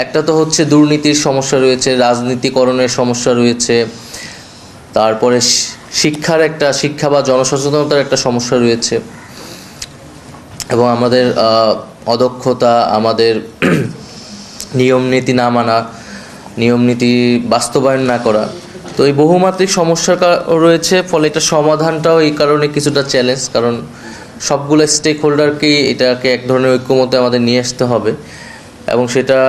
একটা তো হচ্ছে দুর্নীতির সমস্যা রয়েছে, রাজনীতিকরণের সমস্যা রয়েছে, তারপরে শিক্ষা বা জনসচেতনতার একটা সমস্যা রয়েছে, এবং আমাদের অদক্ষতা, আমাদের নিয়মনীতি না মানা, নিয়মনীতি বাস্তবায়ন না করা। তো এই বহুমাত্রিক সমস্যা রয়েছে, ফলে এটা সমাধানটাও এই কারণে কিছুটা চ্যালেঞ্জ, কারণ সবগুলো স্টেক হোল্ডারকেই এটাকে এক ধরনের ঐক্যমতে আমাদের নিয়ে আসতে হবে, এবং সেটা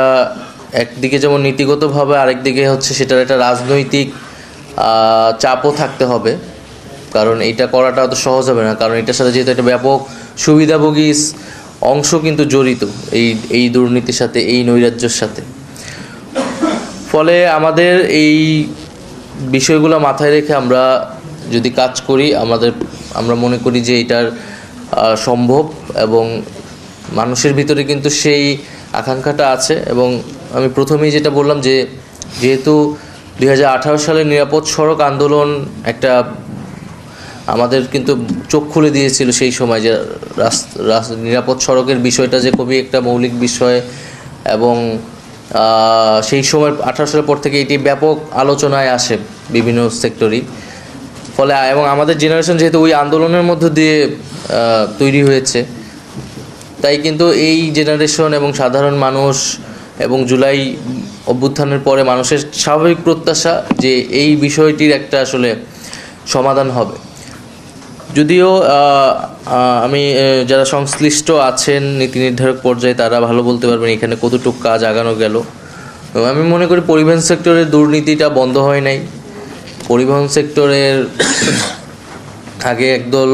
একদিকে যেমন নীতিগতভাবে, আরেকদিকে হচ্ছে সেটার একটা রাজনৈতিক চাপও থাকতে হবে, কারণ এটা করাটা অত সহজ হবে না, কারণ এটার সাথে যেহেতু একটা ব্যাপক সুবিধাভোগী অংশ কিন্তু জড়িত এই দুর্নীতির সাথে, এই নৈরাজ্যের সাথে। ফলে আমাদের এই বিষয়গুলো মাথায় রেখে আমরা যদি কাজ করি, আমরা মনে করি যে এটার সম্ভব, এবং মানুষের ভিতরে কিন্তু সেই আকাঙ্ক্ষাটা আছে। এবং আমি প্রথমেই যেটা বললাম যে যেহেতু 2018 সালের নিরাপদ সড়ক আন্দোলন একটা আমাদের কিন্তু চোখ খুলে দিয়েছিল সেই সময়, যে নিরাপদ সড়কের বিষয়টা যে খুবই একটা মৌলিক বিষয়, এবং সেই সময় 18 সালের পর থেকে এটি ব্যাপক আলোচনায় আসে বিভিন্ন সেক্টরই। ফলে এবং আমাদের জেনারেশন যেহেতু ওই আন্দোলনের মধ্য দিয়ে তৈরি হয়েছে, তাই কিন্তু এই জেনারেশন এবং সাধারণ মানুষ এবং জুলাই অভ্যুত্থানের পরে মানুষের স্বাভাবিক প্রত্যাশা যে এই বিষয়টির একটা আসলে সমাধান হবে। যদিও আমি যারা সংশ্লিষ্ট আছেন নীতি নির্ধারক পর্যায়ে, তারা ভালো বলতে পারবেন এখানে কতটুকু কাজ আগানো গেল। আমি মনে করি পরিবহন সেক্টরের দুর্নীতিটা বন্ধ হয় নাই। পরিবহন সেক্টরের আগে একদল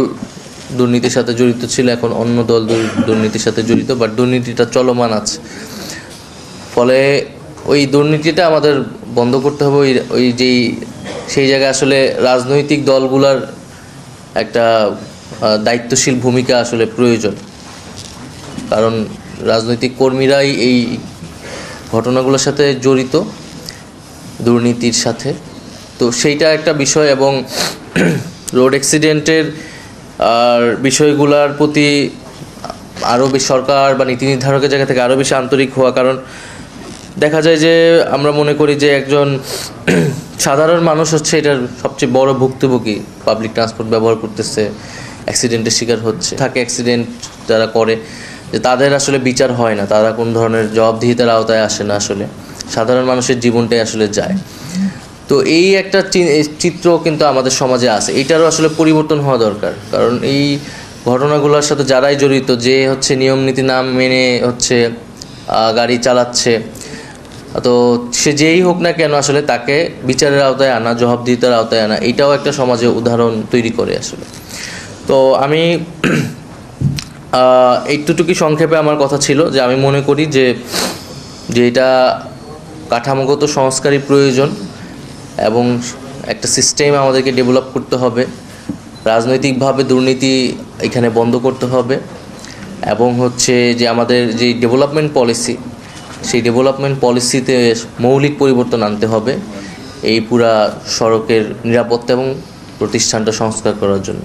দুর্নীতির সাথে জড়িত ছিল, এখন অন্য দল দুর্নীতির সাথে জড়িত, বাট দুর্নীতিটা চলমান আছে। ফলে ওই দুর্নীতিটা আমাদের বন্ধ করতে হবে। সেই জায়গায় আসলে রাজনৈতিক দলগুলোর একটা দায়িত্বশীল ভূমিকা আসলে প্রয়োজন, কারণ রাজনৈতিক কর্মীরাই এই ঘটনাগুলোর সাথে জড়িত, দুর্নীতির সাথে। তো সেইটা একটা বিষয়, এবং রোড অ্যাক্সিডেন্টের বিষয়গুলোর প্রতি আরও বেশি সরকার বা নীতি নির্ধারকের জায়গা থেকে আরও বেশি আন্তরিক হওয়া। কারণ দেখা যায় যে আমরা মনে করি যে একজন সাধারণ মানুষ হচ্ছে এটার সবচেয়ে বড় ভুক্তভোগী, পাবলিক ট্রান্সপোর্ট ব্যবহার করতেছে, অ্যাক্সিডেন্টের শিকার হচ্ছে, অ্যাক্সিডেন্ট যারা করে, যে তাদের আসলে বিচার হয় না, তারা কোন ধরনের জবাবদিহিতার আওতায় আসে না, আসলে সাধারণ মানুষের জীবনটাই আসলে যায়। তো এই একটা চিত্র কিন্তু আমাদের সমাজে আছে, এটারও আসলে পরিবর্তন হওয়া দরকার। কারণ এই ঘটনাগুলোর সাথে যারাই জড়িত, যে হচ্ছে নিয়ম নীতি না মেনে হচ্ছে গাড়ি চালাচ্ছে, তো সে যেই হোক না কেন, আসলে তাকে বিচারের আওতায় আনা, জবাবদিহিতার আওতায় আনা, এটাও একটা সমাজে উদাহরণ তৈরি করে আসলে। তো আমি এইটুকুই সংক্ষেপে আমার কথা ছিল, যে আমি মনে করি যে এটা কাঠামোগত সংস্কারই প্রয়োজন, এবং একটা সিস্টেম আমাদেরকে ডেভেলপ করতে হবে। রাজনৈতিকভাবে দুর্নীতি এখানে বন্ধ করতে হবে, এবং হচ্ছে যে আমাদের যে ডেভেলপমেন্ট পলিসি, সেই ডেভেলপমেন্ট পলিসিতে মৌলিক পরিবর্তন আনতে হবে এই পুরা সড়কের নিরাপত্তা এবং প্রতিষ্ঠানটা সংস্কার করার জন্য।